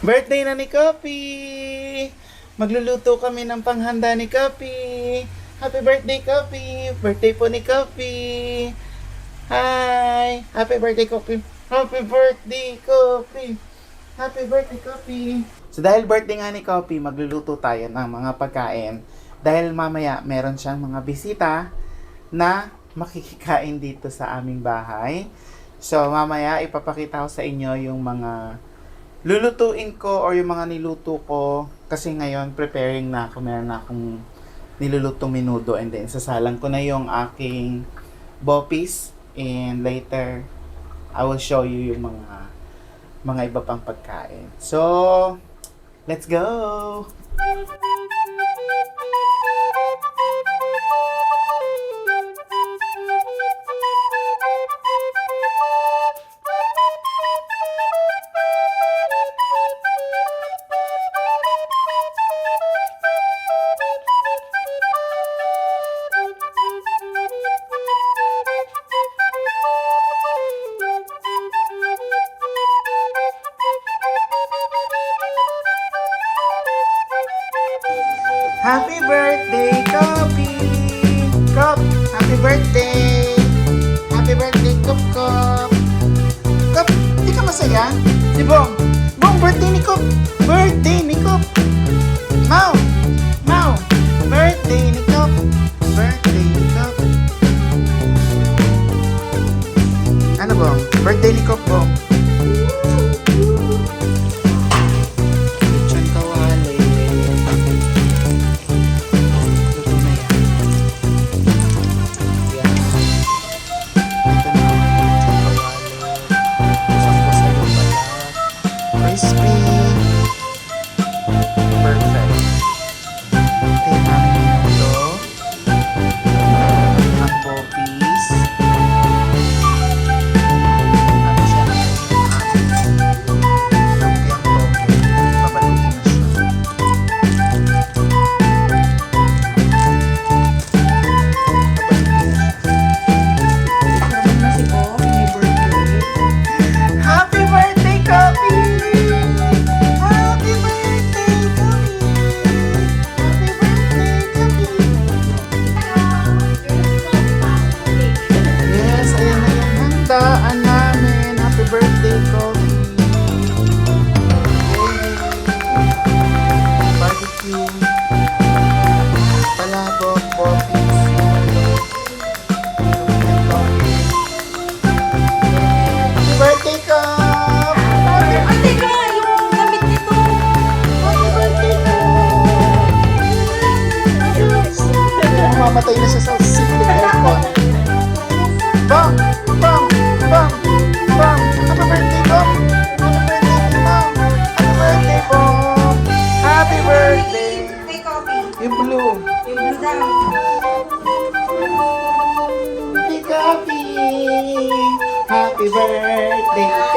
Birthday na ni Kopi! Magluluto kami ng panghanda ni Kopi. Happy birthday, Kopi! Birthday po ni Kopi! Hi! Happy birthday, Kopi! Happy birthday, Kopi! Happy birthday, Kopi! So dahil birthday nga ni Kopi, magluluto tayo ng mga pagkain. Dahil mamaya meron siyang mga bisita na makikikain dito sa aming bahay. So mamaya ipapakita ko sa inyo yung mga lulutuin ko or yung mga niluto ko. Kasi ngayon preparing na ako. Meron na akong nilulutong menudo and then sasalang ko na yung aking boppies. And later, I will show you yung mga iba pang pagkain. So, let's go! Happy birthday, Kopi! Kop, happy birthday! Happy birthday, Kop Kop! Kop, di ka masaya? Si Bong! Bong, birthday ni Kop! Birthday ni Kop! Mau! Mau! Birthday ni Kop! Birthday ni Kop! Ano, Bong? Birthday ni Kop, Bong! Handaan namin. Happy birthday, Kopi. Barbecue. Palabok, Kopi. Happy birthday, Kop! Happy birthday ka! Yung gamit nito! Happy birthday, Kop! Mamatay na siya sa simple aircon. Bang! Bang! Bang! Bang! Happy birthday, Bang! Happy birthday, Bang! Happy birthday, Bang! Happy birthday! Kay Kopi. Yung blue. Yung blue daw. Happy Kopi! Happy birthday!